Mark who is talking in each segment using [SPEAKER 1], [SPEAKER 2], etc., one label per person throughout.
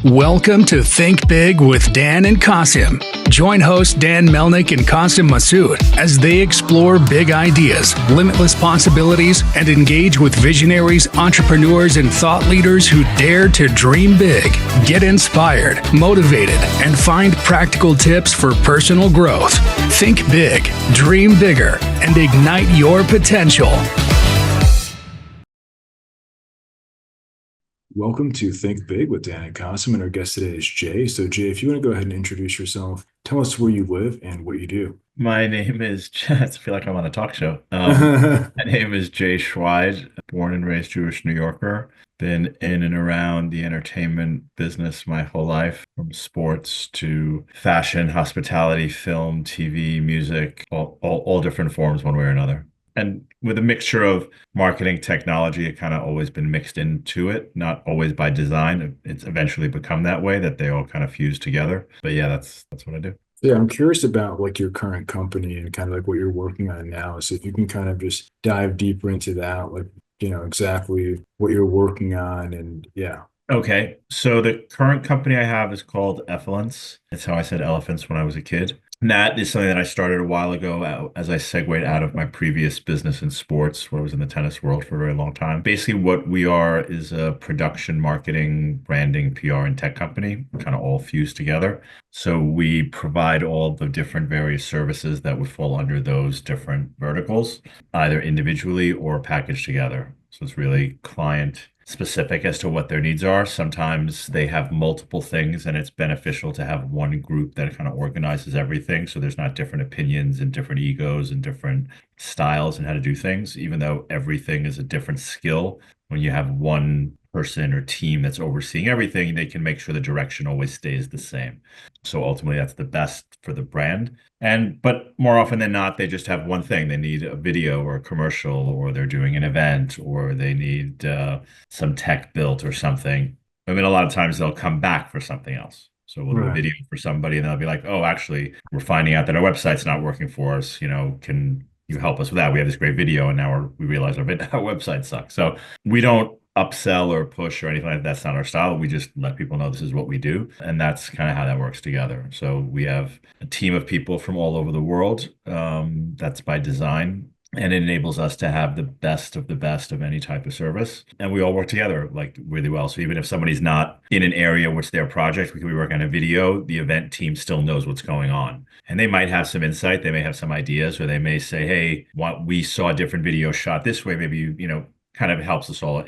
[SPEAKER 1] Welcome to Think Big with Dan and Qasim. Join hosts Dan Melnick and Qasim Masood as they explore big ideas, limitless possibilities, and engage with visionaries, entrepreneurs, and thought leaders who dare to dream big, get inspired, motivated, and find practical tips for personal growth. Think big, dream bigger, and ignite your potential.
[SPEAKER 2] Welcome to Think Big with Dan and Qasim, and our guest today is Jay. So, Jay, if you want to go ahead and introduce yourself, tell us where you live and what you do.
[SPEAKER 3] My name is, I feel like I'm on a talk show. My name is Jay Schweid, born and raised Jewish New Yorker. Been in and around the entertainment business my whole life, from sports to fashion, hospitality, film, TV, music, all different forms, one way or another. And with a mixture of marketing, technology, it kind of always been mixed into it, not always by design. It's eventually become that way, that they all kind of fuse together. But yeah, that's what I do.
[SPEAKER 2] Yeah, I'm curious about like your current company and kind of like what you're working on now. So if you can kind of just dive deeper into that, like, exactly what you're working on and yeah.
[SPEAKER 3] Okay, so the current company I have is called Effluence. It's how I said elephants when I was a kid. And that is something that I started a while ago as I segued out of my previous business in sports, where I was in the tennis world for a very long time. Basically, what we are is a production, marketing, branding, PR, and tech company, kind of all fused together. So we provide all the different various services that would fall under those different verticals, either individually or packaged together. So it's really client specific as to what their needs are. Sometimes they have multiple things and it's beneficial to have one group that kind of organizes everything. So there's not different opinions and different egos and different styles and how to do things, even though everything is a different skill. When you have one person or team that's overseeing everything, they can make sure the direction always stays the same. So ultimately that's the best for the brand. But more often than not, they just have one thing. They need a video or a commercial, or they're doing an event, or they need some tech built or something. I mean, a lot of times they'll come back for something else. So we'll do a
[SPEAKER 2] Right.
[SPEAKER 3] video for somebody and they'll be like, oh, actually, we're finding out that our website's not working for us. Can you help us with that? We have this great video and now we realize our website sucks. So we don't upsell or push or anything like that. That's not our style. We just let people know this is what we do. And that's kind of how that works together. So we have a team of people from all over the world. That's by design. And it enables us to have the best of any type of service. And we all work together like really well. So even if somebody's not in an area which their project, we could be working on a video, the event team still knows what's going on. And they might have some insight, they may have some ideas, or they may say, hey, we saw a different video shot this way. Maybe, kind of helps us all,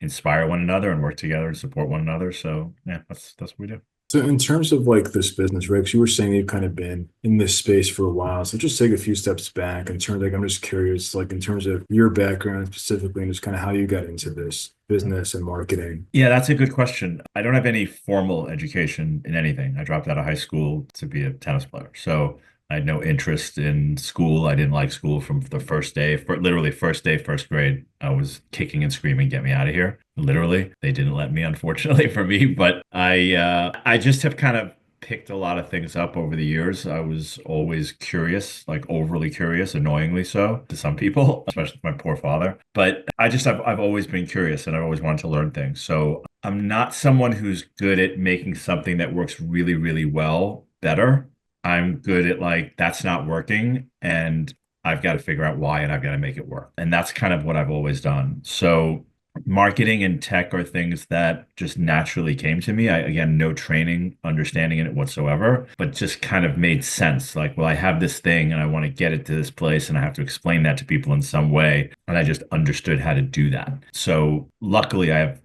[SPEAKER 3] inspire one another and work together and support one another. So yeah, that's what we do.
[SPEAKER 2] So in terms of like this business, right? 'Cause you were saying you've kind of been in this space for a while. So just take a few steps back in terms, like, I'm just curious, like in terms of your background specifically and just kind of how you got into this business and marketing.
[SPEAKER 3] Yeah, that's a good question. I don't have any formal education in anything. I dropped out of high school to be a tennis player. So I had no interest in school. I didn't like school from the first day, literally first day, first grade. I was kicking and screaming, get me out of here. Literally, they didn't let me, unfortunately for me. But I just have kind of picked a lot of things up over the years. I was always curious, like overly curious, annoyingly so to some people, especially my poor father. But I've always been curious and I've always wanted to learn things. So I'm not someone who's good at making something that works really, really well better. I'm good at like, that's not working and I've got to figure out why and I've got to make it work. And that's kind of what I've always done. So marketing and tech are things that just naturally came to me. Again, no training, understanding in it whatsoever, but just kind of made sense. Like, well, I have this thing and I want to get it to this place and I have to explain that to people in some way. And I just understood how to do that. So luckily I've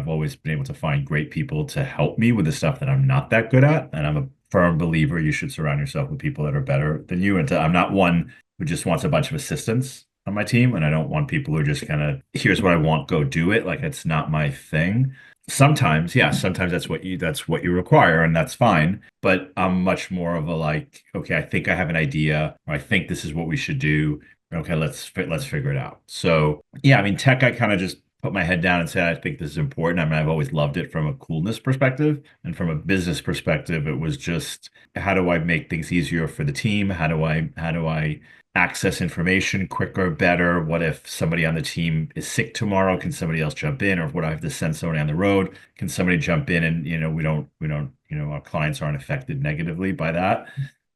[SPEAKER 3] always been able to find great people to help me with the stuff that I'm not that good at. And I'm a firm believer you should surround yourself with people that are better than you. And I'm not one who just wants a bunch of assistants on my team. And I don't want people who are just kind of, here's what I want, go do it. Like, it's not my thing. Sometimes that's what you require, and that's fine. But I'm much more of a like, okay, I think I have an idea, or I think this is what we should do. Okay, let's figure it out. So yeah, I mean, tech, I kind of just put my head down and said, I think this is important. I mean, I've always loved it from a coolness perspective, and from a business perspective, it was just, how do I make things easier for the team? How do I access information quicker, better? What if somebody on the team is sick tomorrow? Can somebody else jump in? Or what I have to send somebody on the road? Can somebody jump in and, our clients aren't affected negatively by that.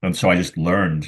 [SPEAKER 3] And so I just learned,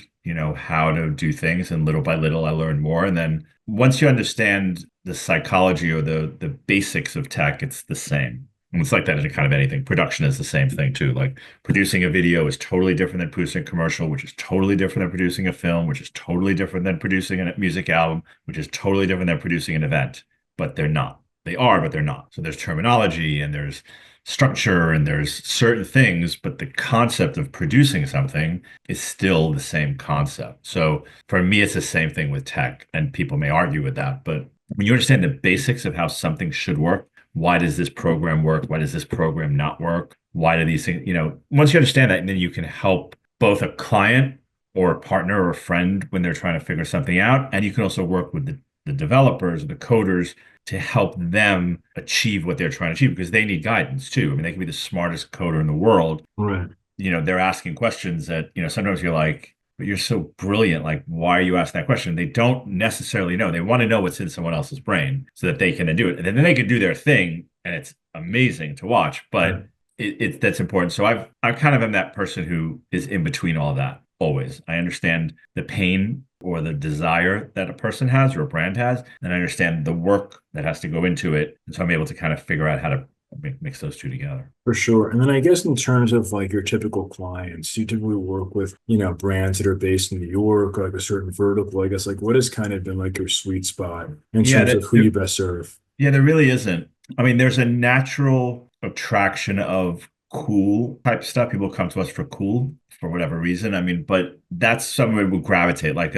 [SPEAKER 3] how to do things, and little by little I learned more. And then once you understand the psychology or the basics of tech, it's the same. And it's like that in kind of anything. Production is the same thing too. Like producing a video is totally different than producing a commercial, which is totally different than producing a film, which is totally different than producing a music album, which is totally different than producing an event. But they're not. They are, but they're not. So there's terminology and there's structure and there's certain things, but the concept of producing something is still the same concept. So for me, it's the same thing with tech, and people may argue with that. But when you understand the basics of how something should work, why does this program work? Why does this program not work? Why do these things, once you understand that, then you can help both a client or a partner or a friend when they're trying to figure something out. And you can also work with the developers, the coders, to help them achieve what they're trying to achieve, because they need guidance too. I mean, they can be the smartest coder in the world.
[SPEAKER 2] Right.
[SPEAKER 3] They're asking questions that, sometimes you're like, but you're so brilliant. Like, why are you asking that question? They don't necessarily know. They want to know what's in someone else's brain so that they can then do it. And then they can do their thing, and it's amazing to watch. But that's important. So I kind of am that person who is in between all of that always. I understand the pain or the desire that a person has or a brand has, and I understand the work that has to go into it. And so I'm able to kind of figure out how to mix those two together.
[SPEAKER 2] For sure. And then I guess in terms of like your typical clients, you typically work with, brands that are based in New York, like a certain vertical. I guess like what has kind of been like your sweet spot in terms of who you best serve?
[SPEAKER 3] Yeah, there really isn't. I mean, there's a natural attraction of cool type stuff. People come to us for cool for whatever reason. I mean, but that's somewhere we gravitate. Like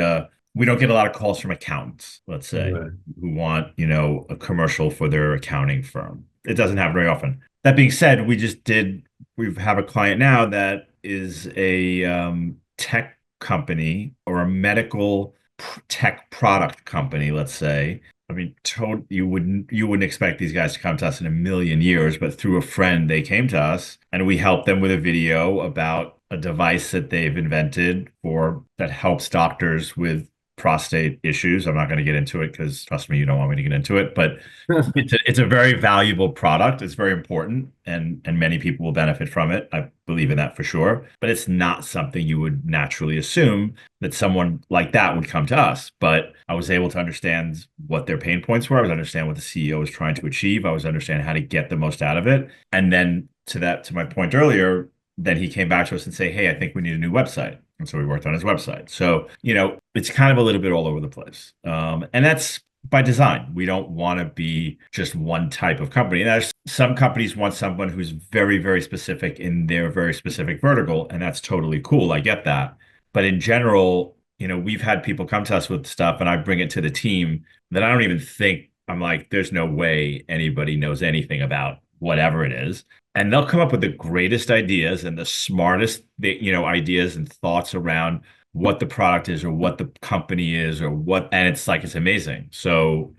[SPEAKER 3] we don't get a lot of calls from accountants, let's say,
[SPEAKER 2] Right.
[SPEAKER 3] who want, a commercial for their accounting firm. It doesn't happen very often. That being said, we have a client now that is a tech company or a medical tech product company, let's say. I mean, you wouldn't expect these guys to come to us in a million years, but through a friend, they came to us and we helped them with a video about a device that they've invented that helps doctors with prostate issues. I'm not going to get into it because trust me, you don't want me to get into it, but it's a very valuable product. It's very important, and many people will benefit from it. I believe in that for sure. But it's not something you would naturally assume that someone like that would come to us. But I was able to understand what their pain points were. I was understand what the CEO was trying to achieve. I was understand how to get the most out of it. And then to my point earlier, then he came back to us and say, "Hey, I think we need a new website." And so we worked on his website. So, it's kind of a little bit all over the place. And that's by design. We don't want to be just one type of company. And there's some companies want someone who's very, very specific in their very specific vertical, and that's totally cool. I get that. But in general, we've had people come to us with stuff, and I bring it to the team that I don't even think, I'm like, there's no way anybody knows anything about whatever it is. And they'll come up with the greatest ideas and the smartest, ideas and thoughts around what the product is or what the company is and it's amazing. So,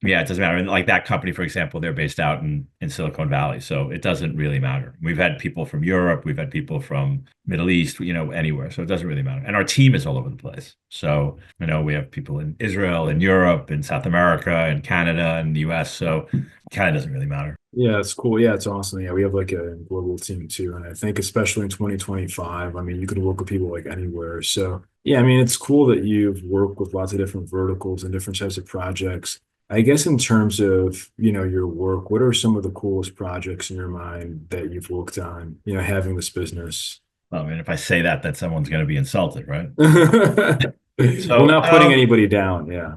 [SPEAKER 3] it doesn't matter. And like that company, for example, they're based out in Silicon Valley. So it doesn't really matter. We've had people from Europe, we've had people from Middle East, anywhere. So it doesn't really matter. And our team is all over the place. So, we have people in Israel, in Europe, in South America, in Canada, and the US. So it kind of doesn't really matter.
[SPEAKER 2] Yeah, it's cool. Yeah, it's awesome. Yeah, we have like a global team too. And I think especially in 2025, I mean, you can work with people like anywhere. So yeah, I mean, it's cool that you've worked with lots of different verticals and different types of projects. I guess in terms of, your work, what are some of the coolest projects in your mind that you've worked on, having this business?
[SPEAKER 3] Well, I mean, if I say that someone's going to be insulted, right?
[SPEAKER 2] Well, not putting anybody down. Yeah.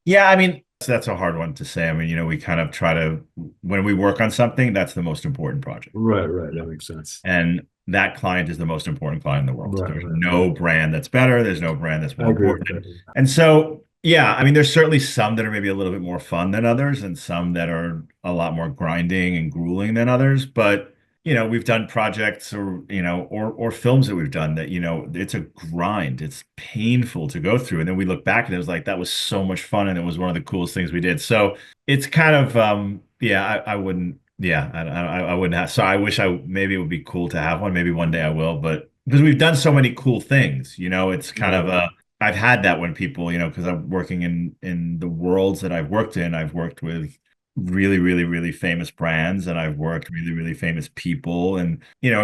[SPEAKER 3] Yeah, I mean, that's a hard one to say. I mean, we kind of try to, when we work on something, that's the most important project.
[SPEAKER 2] Right. That makes sense.
[SPEAKER 3] And that client is the most important client in the world.
[SPEAKER 2] Right,
[SPEAKER 3] There's no brand that's better. There's no brand that's more important.
[SPEAKER 2] With that.
[SPEAKER 3] And so, yeah, I mean, there's certainly some that are maybe a little bit more fun than others, and some that are a lot more grinding and grueling than others. But we've done projects or films that we've done that, it's a grind. It's painful to go through. And then we look back and it was like, that was so much fun. And it was one of the coolest things we did. So it's kind of, I wouldn't, I wouldn't have. So I wish maybe it would be cool to have one. Maybe one day I will, but because we've done so many cool things, it's kind of I've had that when people, because I'm working in the worlds that I've worked in, I've worked with really, really, really famous brands and I've worked really, really famous people. And,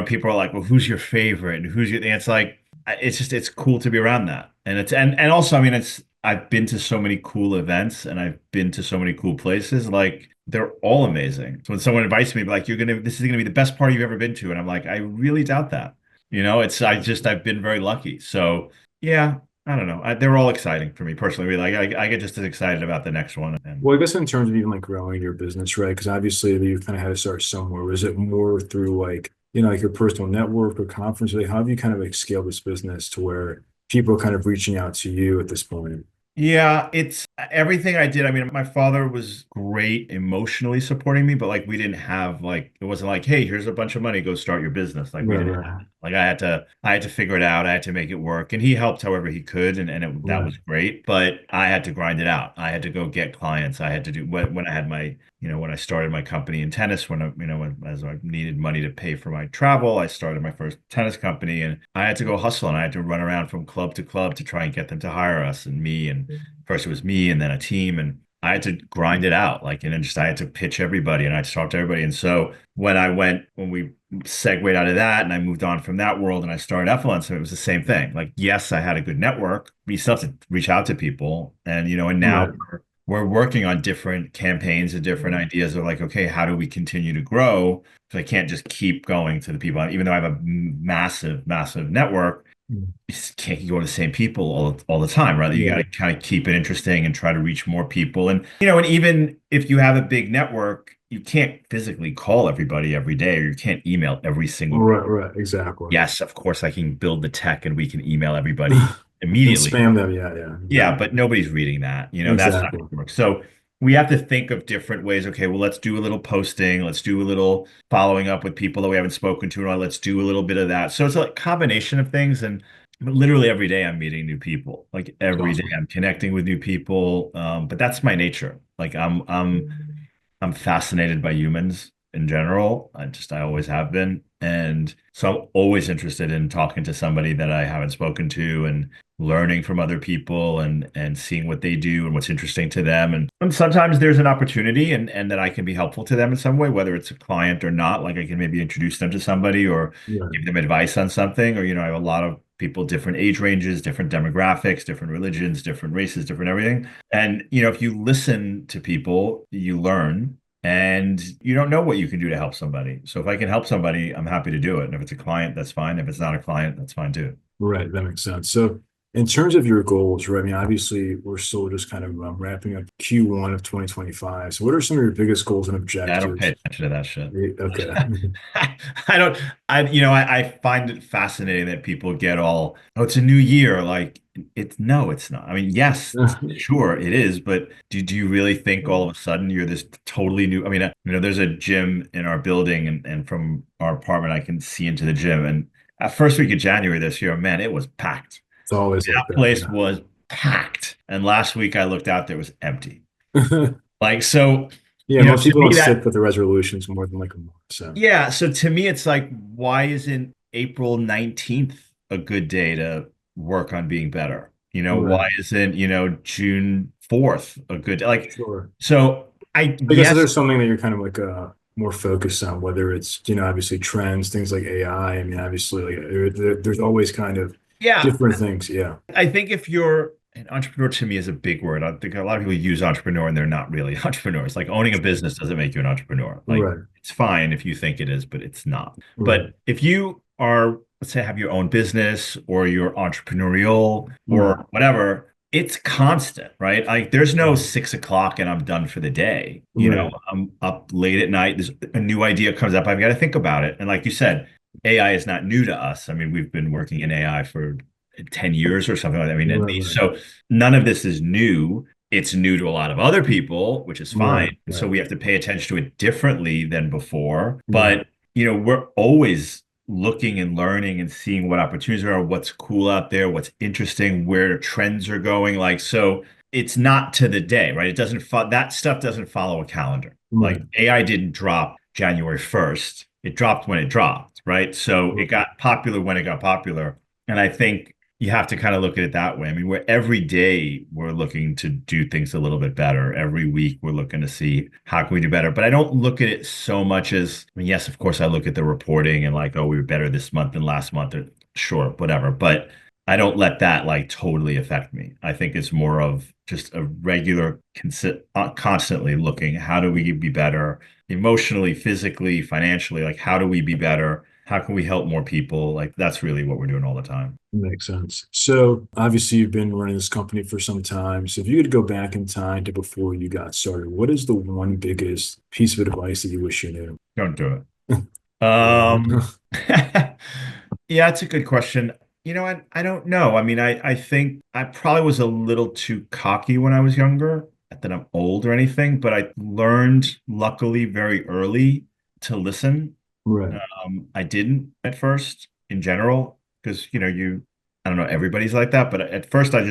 [SPEAKER 3] people are like, well, who's your favorite? And who's your, and it's like, it's cool to be around that. And and also, I mean, I've been to so many cool events and I've been to so many cool places. Like they're all amazing. So when someone invites me, like, this is going to be the best party you've ever been to. And I'm like, I really doubt that. I've been very lucky. So yeah, I don't know. They're all exciting for me personally. Like I get just as excited about the next one. And
[SPEAKER 2] Well, I guess in terms of even like growing your business, right? Because obviously you kind of had to start somewhere. Was it more through like, like your personal network or conference? Like, how have you kind of like scaled this business to where people are kind of reaching out to you at this point?
[SPEAKER 3] yeah, it's everything I did. I mean, my father was great emotionally supporting me, but like we didn't have like it wasn't like, hey, here's a bunch of money, go start your business. Like we
[SPEAKER 2] Right,
[SPEAKER 3] didn't have
[SPEAKER 2] right,
[SPEAKER 3] like I had to figure it out. I had to make it work. And he helped however he could, that
[SPEAKER 2] right.
[SPEAKER 3] was great. But I had to grind it out. I had to go get clients. I had to do when I had my, when I started my company in tennis, as I needed money to pay for my travel, I started my first tennis company and I had to go hustle and I had to run around from club to club to try and get them to hire us and me and first it was me and then a team and I had to grind it out like and then just I had to pitch everybody and I had to talk to everybody and so when we segued out of that and I moved on from that world and I started FLN so it was the same thing like yes I had a good network but you still have to reach out to people and now
[SPEAKER 2] Right.
[SPEAKER 3] we're working on different campaigns and different ideas of like okay how do we continue to grow so I can't just keep going to the people even though I have a massive network
[SPEAKER 2] Mm.
[SPEAKER 3] you just can't go to the same people all the time, right? You got
[SPEAKER 2] Yeah.
[SPEAKER 3] to kind of keep it interesting and try to reach more people. And even if you have a big network, you can't physically call everybody every day, or you can't email every single.
[SPEAKER 2] Right, right, exactly.
[SPEAKER 3] Yes, of course, I can build the tech and we can email everybody
[SPEAKER 2] And
[SPEAKER 3] immediately.
[SPEAKER 2] spam them. Yeah, yeah,
[SPEAKER 3] Yeah,
[SPEAKER 2] exactly.
[SPEAKER 3] but nobody's reading that. That's not
[SPEAKER 2] Exactly.
[SPEAKER 3] going to work. So we have to think of different ways. Okay, well, let's do a little posting. Let's do a little following up with people that we haven't spoken to. Let's do a little bit of that. So it's a combination of things. And literally every day I'm meeting new people. Like
[SPEAKER 2] It's
[SPEAKER 3] every day
[SPEAKER 2] awesome.
[SPEAKER 3] I'm connecting with new people. But that's my nature. Like I'm fascinated by humans in general. I always have been. And so I'm always interested in talking to somebody that I haven't spoken to and learning from other people and seeing what they do and what's interesting to them. And sometimes there's an opportunity and that I can be helpful to them in some way, whether it's a client or not. Like I can maybe introduce them to somebody or
[SPEAKER 2] Right.
[SPEAKER 3] give them advice on something. Or, I have a lot of people, different age ranges, different demographics, different religions, different races, different everything. And, if you listen to people, you learn and you don't know what you can do to help somebody. So if I can help somebody, I'm happy to do it. And if it's a client, that's fine. If it's not a client, that's fine too.
[SPEAKER 2] Right, that makes sense. So, in terms of your goals, right? I mean, obviously, we're still just kind of wrapping up Q1 of 2025. So, what are some of your biggest goals and
[SPEAKER 3] Yeah, I don't pay
[SPEAKER 2] objectives?
[SPEAKER 3] attention to that shit.
[SPEAKER 2] Okay.
[SPEAKER 3] I don't, I find it fascinating that people get all, oh, it's a new year. Like no, it's not. I mean, yes, sure it is, but do you really think all of a sudden you're this totally new? I mean, there's a gym in our building and from our apartment, I can see into the gym. And at first week of January this year, man, it was packed.
[SPEAKER 2] It's always like
[SPEAKER 3] That place
[SPEAKER 2] that.
[SPEAKER 3] was packed. And last week I looked out there, it was empty.
[SPEAKER 2] Yeah.
[SPEAKER 3] Like, so,
[SPEAKER 2] Yeah, most
[SPEAKER 3] to
[SPEAKER 2] people
[SPEAKER 3] me
[SPEAKER 2] don't stick
[SPEAKER 3] that,
[SPEAKER 2] with the resolutions more than like a month. So,
[SPEAKER 3] yeah. So to me, it's like, why isn't April 19th a good day to work on being better? Why
[SPEAKER 2] right.
[SPEAKER 3] isn't, June 4th a good day? Like,
[SPEAKER 2] Sure.
[SPEAKER 3] so
[SPEAKER 2] I guess if
[SPEAKER 3] yes,
[SPEAKER 2] there's something that you're kind of like more focused on, whether it's, obviously trends, things like AI. I mean, obviously, like there's always kind of
[SPEAKER 3] yeah.
[SPEAKER 2] different things. Yeah.
[SPEAKER 3] I think if you're an entrepreneur to me is a big word. I think a lot of people use entrepreneur and they're not really entrepreneurs. Like owning a business doesn't make you an entrepreneur. Like
[SPEAKER 2] Right.
[SPEAKER 3] it's fine if you think it is, but it's not.
[SPEAKER 2] Right.
[SPEAKER 3] But if you are, let's say, have your own business or you're entrepreneurial
[SPEAKER 2] Right.
[SPEAKER 3] or whatever, it's constant, right? Like there's no
[SPEAKER 2] Right.
[SPEAKER 3] 6 o'clock and I'm done for the day.
[SPEAKER 2] Right.
[SPEAKER 3] I'm up late at night. There's a new idea comes up. I've got to think about it. And like you said, AI is not new to us. I mean, we've been working in AI for 10 years or something like that. I mean, at
[SPEAKER 2] Right.
[SPEAKER 3] least.
[SPEAKER 2] Right.
[SPEAKER 3] So none of this is new. It's new to a lot of other people, which is fine.
[SPEAKER 2] Right.
[SPEAKER 3] And so
[SPEAKER 2] Right.
[SPEAKER 3] we have to pay attention to it differently than before.
[SPEAKER 2] Right.
[SPEAKER 3] But, we're always looking and learning and seeing what opportunities there are, what's cool out there, what's interesting, where trends are going. Like, so it's not to the day, right? It doesn't that stuff doesn't follow a calendar. Like
[SPEAKER 2] Right.
[SPEAKER 3] AI didn't drop January 1st. It dropped when it dropped, right? So it got popular when it got popular. And I think you have to kind of look at it that way. I mean, we're every day we're looking to do things a little bit better. Every week we're looking to see how can we do better. But I don't look at it so much as, I mean, yes, of course I look at the reporting and like, oh, we were better this month than last month, or sure, whatever. But I don't let that like totally affect me. I think it's more of just a regular, constantly looking, how do we be better emotionally, physically, financially? Like, how do we be better? How can we help more people? Like, that's really what we're doing all the time.
[SPEAKER 2] Makes sense. So obviously you've been running this company for some time. So if you could go back in time to before you got started, what is the one biggest piece of advice that you wish you knew?
[SPEAKER 3] Don't do it.
[SPEAKER 2] Yeah.
[SPEAKER 3] Yeah, it's a good question. I don't know. I mean, I think I probably was a little too cocky when I was younger. Not that I'm old or anything, but I learned luckily very early to listen.
[SPEAKER 2] Right.
[SPEAKER 3] I didn't at first in general because I don't know, everybody's like that, but at first I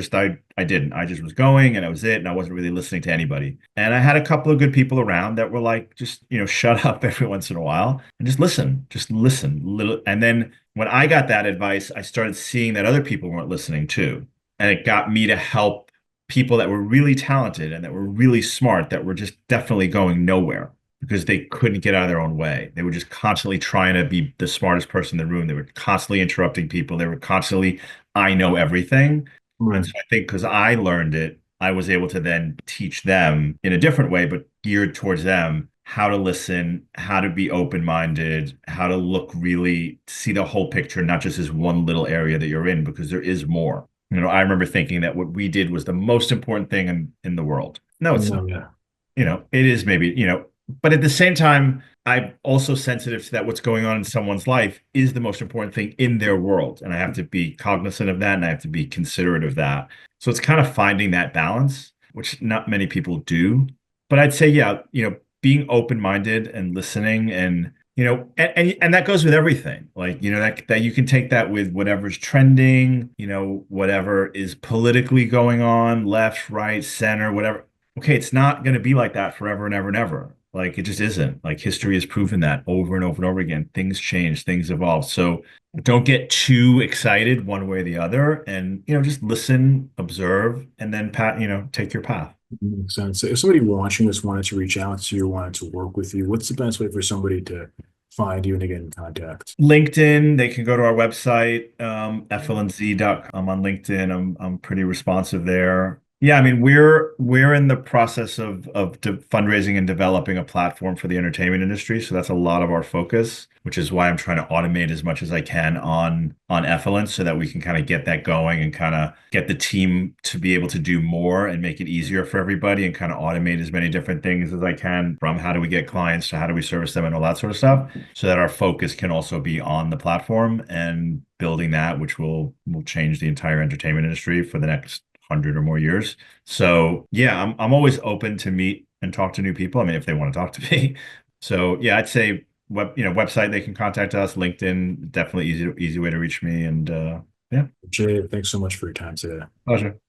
[SPEAKER 3] didn't. I just was going and that was it, and I wasn't really listening to anybody. And I had a couple of good people around that were like, just shut up every once in a while and just listen, little. And then when I got that advice, I started seeing that other people weren't listening too, and it got me to help people that were really talented and that were really smart that were just definitely going nowhere because they couldn't get out of their own way. They were just constantly trying to be the smartest person in the room. They were constantly interrupting people. They were constantly, I know everything. And
[SPEAKER 2] Right.
[SPEAKER 3] so I think because I learned it, I was able to then teach them in a different way, but geared towards them, how to listen, how to be open-minded, how to look really, see the whole picture, not just as one little area that you're in, because there is more. I remember thinking that what we did was the most important thing in the world. No, it's not.
[SPEAKER 2] No, yeah.
[SPEAKER 3] It is maybe, but at the same time, I'm also sensitive to that what's going on in someone's life is the most important thing in their world. And I have to be cognizant of that and I have to be considerate of that. So it's kind of finding that balance, which not many people do. But I'd say, yeah, being open-minded and listening and and that goes with everything. Like, that you can take that with whatever's trending, whatever is politically going on, left, right, center, whatever. Okay, it's not going to be like that forever and ever and ever. Like it just isn't. Like history has proven that over and over and over again. Things change, things evolve. So don't get too excited one way or the other and just listen, observe, and then take your path.
[SPEAKER 2] Makes sense. So if somebody watching this wanted to reach out to you, wanted to work with you, what's the best way for somebody to find you and to get in contact?
[SPEAKER 3] LinkedIn, they can go to our website, flnz.com. I'm on LinkedIn. I'm pretty responsive there. Yeah, I mean, we're in the process of fundraising and developing a platform for the entertainment industry. So that's a lot of our focus, which is why I'm trying to automate as much as I can on Effluence so that we can kind of get that going and kind of get the team to be able to do more and make it easier for everybody and kind of automate as many different things as I can, from how do we get clients to how do we service them and all that sort of stuff, so that our focus can also be on the platform and building that, which will change the entire entertainment industry for the next 100 or more years. So yeah, I'm always open to meet and talk to new people. I mean, if they want to talk to me. So yeah, I'd say website, they can contact us. LinkedIn, definitely easy way to reach me. And yeah,
[SPEAKER 2] Jay, thanks so much for your time today.
[SPEAKER 3] pleasure.